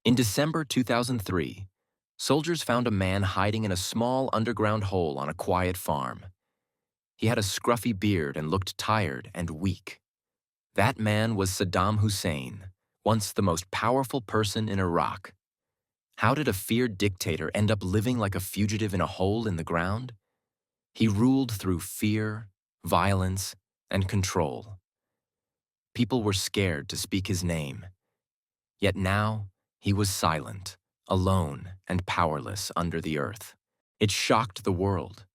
In December 2003, soldiers found a man hiding in a small underground hole on a quiet farm. He had a scruffy beard and looked tired and weak. That man was Saddam Hussein, once the most powerful person in Iraq. How did a feared dictator end up living like a fugitive in a hole in the ground? He ruled through fear, violence, and control. People were scared to speak his name. Yet now, he was silent, alone, and powerless under the earth. It shocked the world.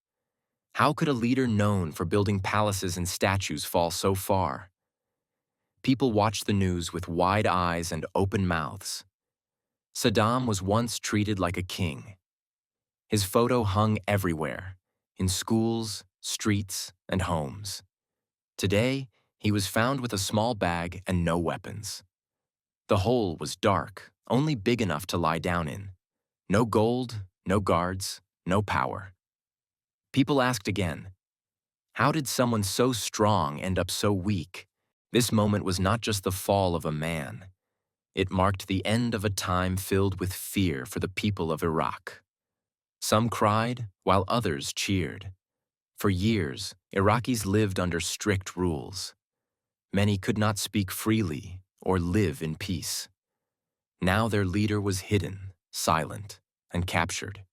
How could a leader known for building palaces and statues fall so far? People watched the news with wide eyes and open mouths. Saddam was once treated like a king. His photo hung everywhere, in schools, streets, and homes. Today, he was found with a small bag and no weapons. The hole was dark, only big enough to lie down in. No gold, no guards, no power. People asked again, how did someone so strong end up so weak? This moment was not just the fall of a man. It marked the end of a time filled with fear for the people of Iraq. Some cried, while others cheered. For years, Iraqis lived under strict rules. Many could not speak freely or live in peace. Now their leader was hidden, silent, and captured.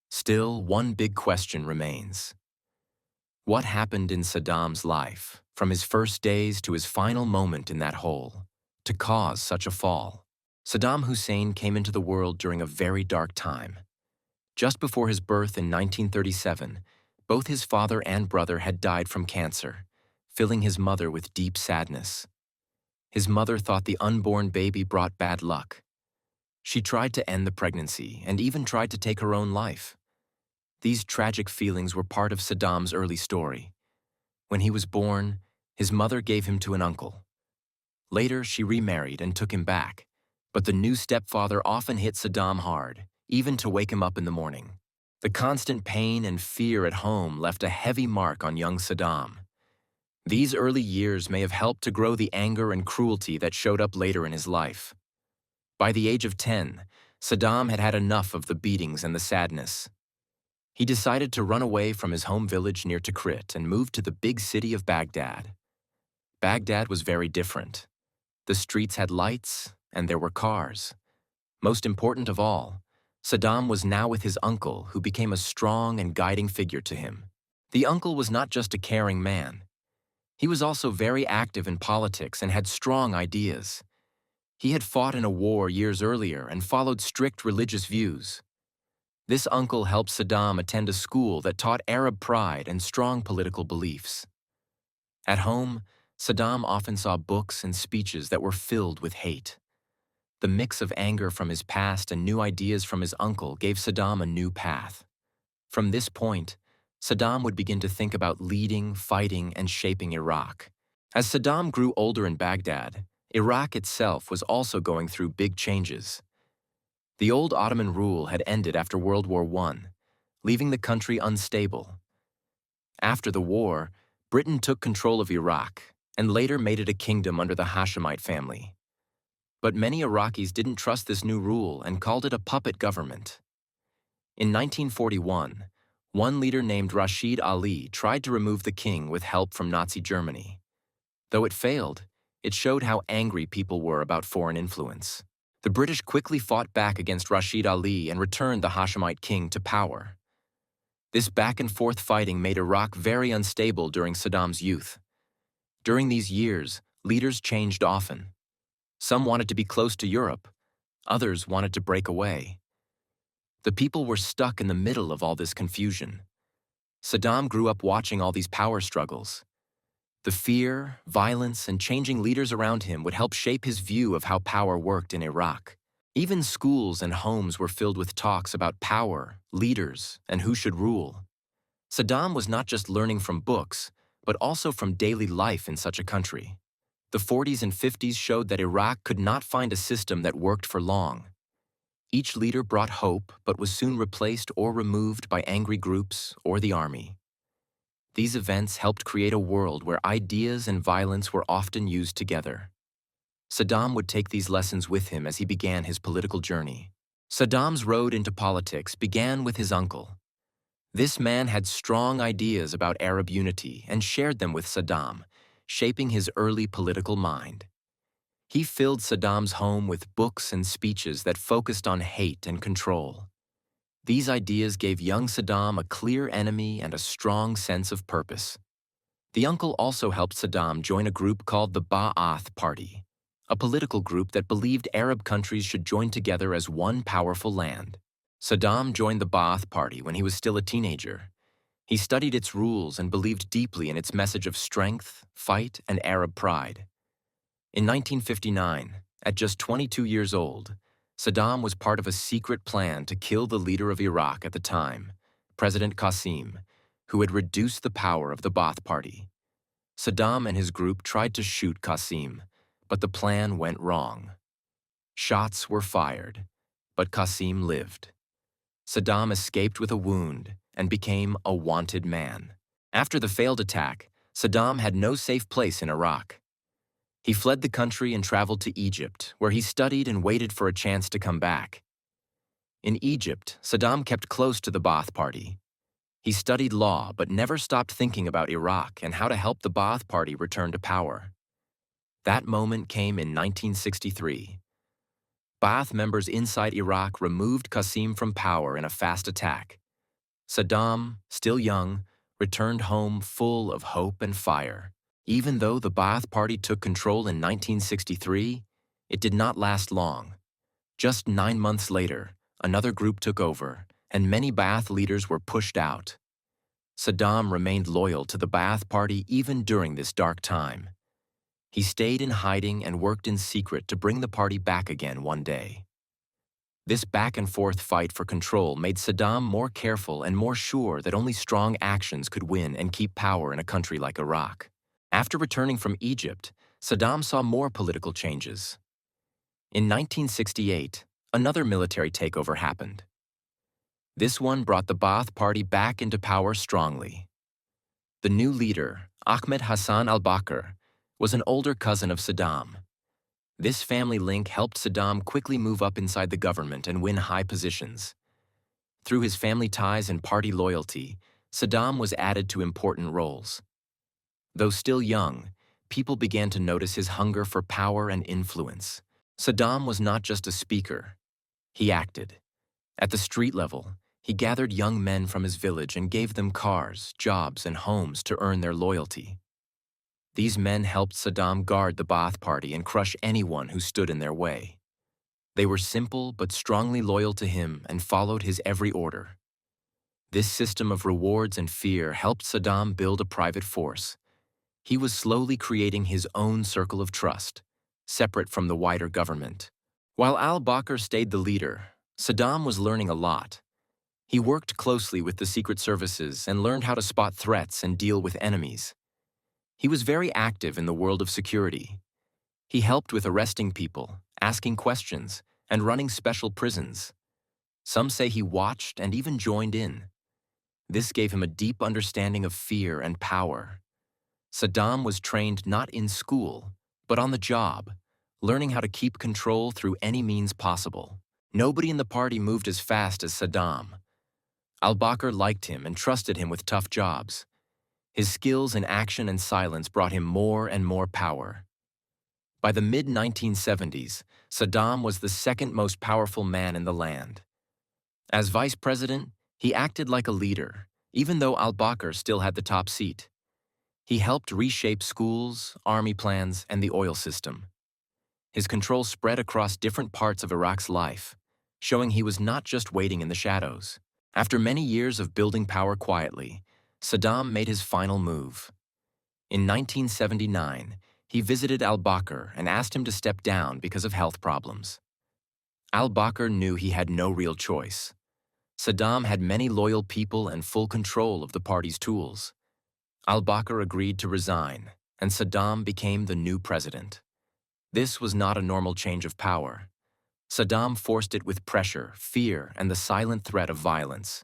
Still, one big question remains. What happened in Saddam's life, from his first days to his final moment in that hole, to cause such a fall? Saddam Hussein came into the world during a very dark time. Just before his birth in 1937, both his father and brother had died from cancer, filling his mother with deep sadness. His mother thought the unborn baby brought bad luck. She tried to end the pregnancy and even tried to take her own life. These tragic feelings were part of Saddam's early story. When he was born, his mother gave him to an uncle. Later, she remarried and took him back, but the new stepfather often hit Saddam hard, even to wake him up in the morning. The constant pain and fear at home left a heavy mark on young Saddam. These early years may have helped to grow the anger and cruelty that showed up later in his life. By the age of 10, Saddam had had enough of the beatings and the sadness. He decided to run away from his home village near Tikrit and moved to the big city of Baghdad. Baghdad was very different. The streets had lights, and there were cars. Most important of all, Saddam was now with his uncle, who became a strong and guiding figure to him. The uncle was not just a caring man. He was also very active in politics and had strong ideas. He had fought in a war years earlier and followed strict religious views. This uncle helped Saddam attend a school that taught Arab pride and strong political beliefs. At home, Saddam often saw books and speeches that were filled with hate. The mix of anger from his past and new ideas from his uncle gave Saddam a new path. From this point, Saddam would begin to think about leading, fighting, and shaping Iraq. As Saddam grew older in Baghdad, Iraq itself was also going through big changes. The old Ottoman rule had ended after World War I, leaving the country unstable. After the war, Britain took control of Iraq and later made it a kingdom under the Hashemite family. But many Iraqis didn't trust this new rule and called it a puppet government. In 1941, one leader named Rashid Ali tried to remove the king with help from Nazi Germany. Though it failed, it showed how angry people were about foreign influence. The British quickly fought back against Rashid Ali and returned the Hashemite king to power. This back-and-forth fighting made Iraq very unstable during Saddam's youth. During these years, leaders changed often. Some wanted to be close to Europe, others wanted to break away. The people were stuck in the middle of all this confusion. Saddam grew up watching all these power struggles. The fear, violence, and changing leaders around him would help shape his view of how power worked in Iraq. Even schools and homes were filled with talks about power, leaders, and who should rule. Saddam was not just learning from books, but also from daily life in such a country. The 40s and 50s showed that Iraq could not find a system that worked for long. Each leader brought hope, but was soon replaced or removed by angry groups or the army. These events helped create a world where ideas and violence were often used together. Saddam would take these lessons with him as he began his political journey. Saddam's road into politics began with his uncle. This man had strong ideas about Arab unity and shared them with Saddam, shaping his early political mind. He filled Saddam's home with books and speeches that focused on hate and control. These ideas gave young Saddam a clear enemy and a strong sense of purpose. The uncle also helped Saddam join a group called the Ba'ath Party, a political group that believed Arab countries should join together as one powerful land. Saddam joined the Ba'ath Party when he was still a teenager. He studied its rules and believed deeply in its message of strength, fight, and Arab pride. In 1959, at just 22 years old, Saddam was part of a secret plan to kill the leader of Iraq at the time, President Qasem, who had reduced the power of the Ba'ath Party. Saddam and his group tried to shoot Qasem, but the plan went wrong. Shots were fired, but Qasem lived. Saddam escaped with a wound and became a wanted man. After the failed attack, Saddam had no safe place in Iraq. He fled the country and traveled to Egypt, where he studied and waited for a chance to come back. In Egypt, Saddam kept close to the Ba'ath Party. He studied law but never stopped thinking about Iraq and how to help the Ba'ath Party return to power. That moment came in 1963. Ba'ath members inside Iraq removed Qasem from power in a fast attack. Saddam, still young, returned home full of hope and fire. Even though the Ba'ath Party took control in 1963, it did not last long. Just 9 months later, another group took over, and many Ba'ath leaders were pushed out. Saddam remained loyal to the Ba'ath Party even during this dark time. He stayed in hiding and worked in secret to bring the party back again one day. This back-and-forth fight for control made Saddam more careful and more sure that only strong actions could win and keep power in a country like Iraq. After returning from Egypt, Saddam saw more political changes. In 1968, another military takeover happened. This one brought the Ba'ath Party back into power strongly. The new leader, Ahmed Hassan al-Bakr, was an older cousin of Saddam. This family link helped Saddam quickly move up inside the government and win high positions. Through his family ties and party loyalty, Saddam was added to important roles. Though still young, people began to notice his hunger for power and influence. Saddam was not just a speaker. He acted. At the street level, he gathered young men from his village and gave them cars, jobs, and homes to earn their loyalty. These men helped Saddam guard the Ba'ath Party and crush anyone who stood in their way. They were simple but strongly loyal to him and followed his every order. This system of rewards and fear helped Saddam build a private force. He was slowly creating his own circle of trust, separate from the wider government. While al-Bakr stayed the leader, Saddam was learning a lot. He worked closely with the secret services and learned how to spot threats and deal with enemies. He was very active in the world of security. He helped with arresting people, asking questions, and running special prisons. Some say he watched and even joined in. This gave him a deep understanding of fear and power. Saddam was trained not in school, but on the job, learning how to keep control through any means possible. Nobody in the party moved as fast as Saddam. Al-Bakr liked him and trusted him with tough jobs. His skills in action and silence brought him more and more power. By the mid-1970s, Saddam was the second most powerful man in the land. As vice president, he acted like a leader, even though al-Bakr still had the top seat. He helped reshape schools, army plans, and the oil system. His control spread across different parts of Iraq's life, showing he was not just waiting in the shadows. After many years of building power quietly, Saddam made his final move. In 1979, he visited al-Bakr and asked him to step down because of health problems. Al-Bakr knew he had no real choice. Saddam had many loyal people and full control of the party's tools. Al-Bakr agreed to resign, and Saddam became the new president. This was not a normal change of power. Saddam forced it with pressure, fear, and the silent threat of violence.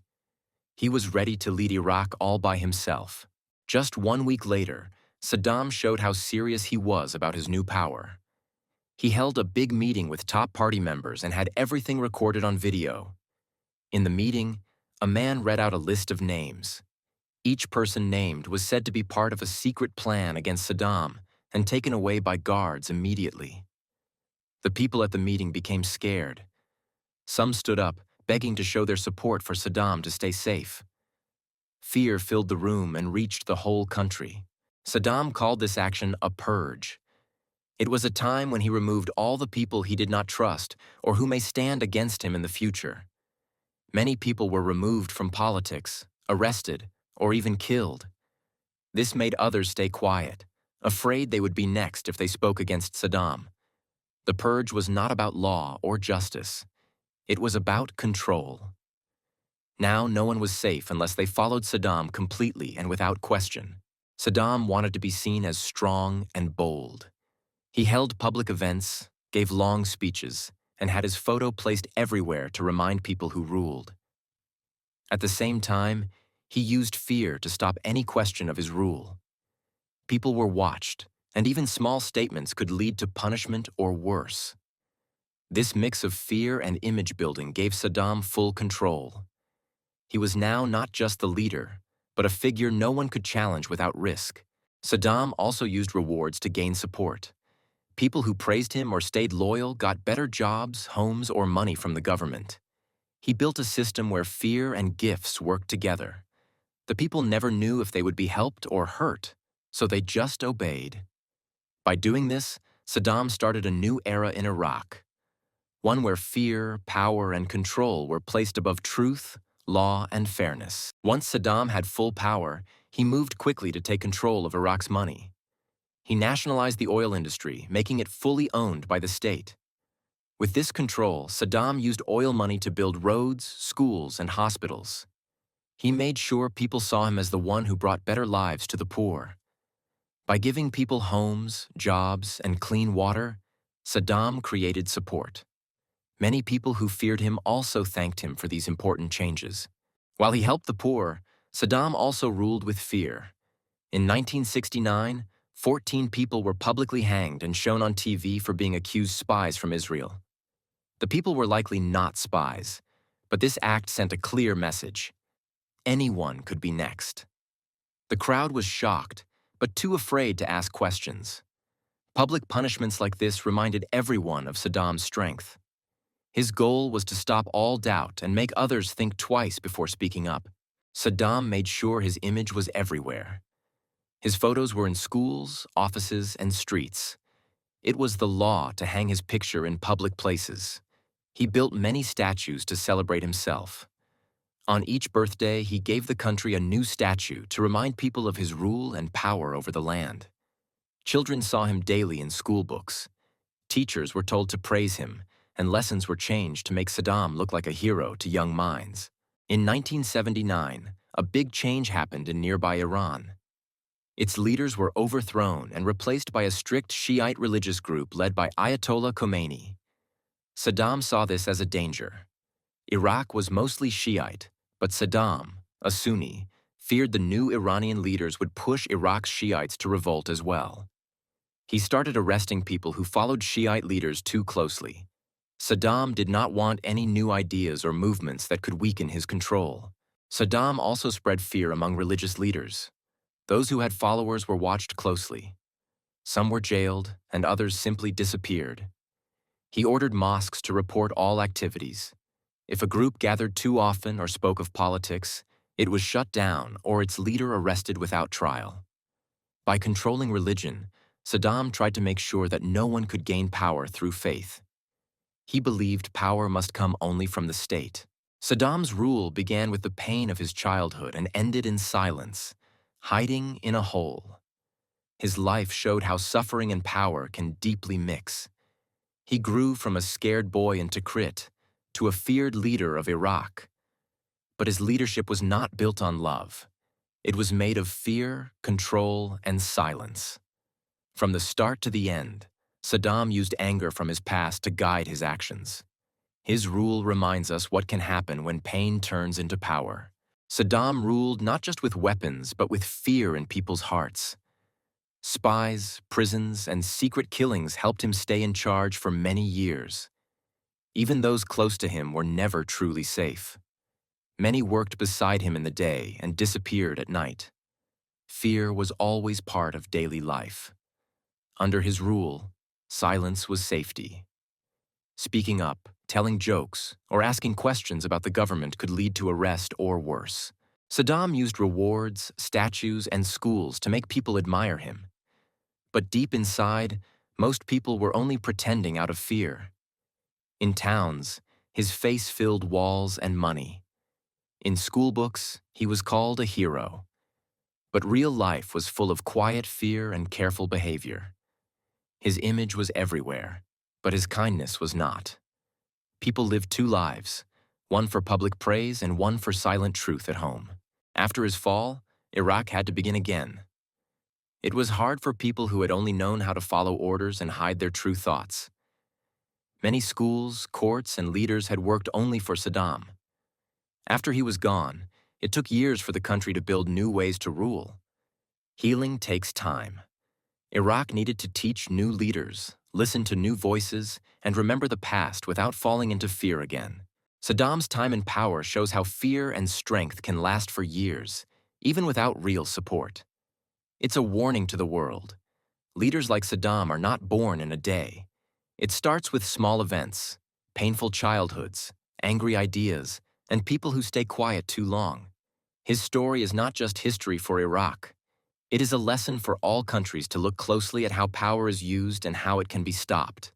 He was ready to lead Iraq all by himself. Just 1 week later, Saddam showed how serious he was about his new power. He held a big meeting with top party members and had everything recorded on video. In the meeting, a man read out a list of names. Each person named was said to be part of a secret plan against Saddam and taken away by guards immediately. The people at the meeting became scared. Some stood up, begging to show their support for Saddam to stay safe. Fear filled the room and reached the whole country. Saddam called this action a purge. It was a time when he removed all the people he did not trust or who may stand against him in the future. Many people were removed from politics, arrested, or even killed. This made others stay quiet, afraid they would be next if they spoke against Saddam. The purge was not about law or justice. It was about control. Now no one was safe unless they followed Saddam completely and without question. Saddam wanted to be seen as strong and bold. He held public events, gave long speeches, and had his photo placed everywhere to remind people who ruled. At the same time, he used fear to stop any question of his rule. People were watched, and even small statements could lead to punishment or worse. This mix of fear and image building gave Saddam full control. He was now not just the leader, but a figure no one could challenge without risk. Saddam also used rewards to gain support. People who praised him or stayed loyal got better jobs, homes, or money from the government. He built a system where fear and gifts worked together. The people never knew if they would be helped or hurt, so they just obeyed. By doing this, Saddam started a new era in Iraq, one where fear, power, and control were placed above truth, law, and fairness. Once Saddam had full power, he moved quickly to take control of Iraq's money. He nationalized the oil industry, making it fully owned by the state. With this control, Saddam used oil money to build roads, schools, and hospitals. He made sure people saw him as the one who brought better lives to the poor. By giving people homes, jobs, and clean water, Saddam created support. Many people who feared him also thanked him for these important changes. While he helped the poor, Saddam also ruled with fear. In 1969, 14 people were publicly hanged and shown on TV for being accused spies from Israel. The people were likely not spies, but this act sent a clear message. Anyone could be next. The crowd was shocked, but too afraid to ask questions. Public punishments like this reminded everyone of Saddam's strength. His goal was to stop all doubt and make others think twice before speaking up. Saddam made sure his image was everywhere. His photos were in schools, offices, and streets. It was the law to hang his picture in public places. He built many statues to celebrate himself. On each birthday, he gave the country a new statue to remind people of his rule and power over the land. Children saw him daily in school books. Teachers were told to praise him, and lessons were changed to make Saddam look like a hero to young minds. In 1979, a big change happened in nearby Iran. Its leaders were overthrown and replaced by a strict Shiite religious group led by Ayatollah Khomeini. Saddam saw this as a danger. Iraq was mostly Shiite, but Saddam, a Sunni, feared the new Iranian leaders would push Iraq's Shiites to revolt as well. He started arresting people who followed Shiite leaders too closely. Saddam did not want any new ideas or movements that could weaken his control. Saddam also spread fear among religious leaders. Those who had followers were watched closely. Some were jailed, and others simply disappeared. He ordered mosques to report all activities. If a group gathered too often or spoke of politics, it was shut down or its leader arrested without trial. By controlling religion, Saddam tried to make sure that no one could gain power through faith. He believed power must come only from the state. Saddam's rule began with the pain of his childhood and ended in silence, hiding in a hole. His life showed how suffering and power can deeply mix. He grew from a scared boy in Tikrit to a feared leader of Iraq. But his leadership was not built on love. It was made of fear, control, and silence. From the start to the end, Saddam used anger from his past to guide his actions. His rule reminds us what can happen when pain turns into power. Saddam ruled not just with weapons, but with fear in people's hearts. Spies, prisons, and secret killings helped him stay in charge for many years. Even those close to him were never truly safe. Many worked beside him in the day and disappeared at night. Fear was always part of daily life. Under his rule, silence was safety. Speaking up, telling jokes, or asking questions about the government could lead to arrest or worse. Saddam used rewards, statues, and schools to make people admire him. But deep inside, most people were only pretending out of fear. In towns, his face filled walls and money. In schoolbooks, he was called a hero. But real life was full of quiet fear and careful behavior. His image was everywhere, but his kindness was not. People lived two lives, one for public praise and one for silent truth at home. After his fall, Iraq had to begin again. It was hard for people who had only known how to follow orders and hide their true thoughts. Many schools, courts, and leaders had worked only for Saddam. After he was gone, it took years for the country to build new ways to rule. Healing takes time. Iraq needed to teach new leaders, listen to new voices, and remember the past without falling into fear again. Saddam's time in power shows how fear and strength can last for years, even without real support. It's a warning to the world. Leaders like Saddam are not born in a day. It starts with small events, painful childhoods, angry ideas, and people who stay quiet too long. His story is not just history for Iraq. It is a lesson for all countries to look closely at how power is used and how it can be stopped.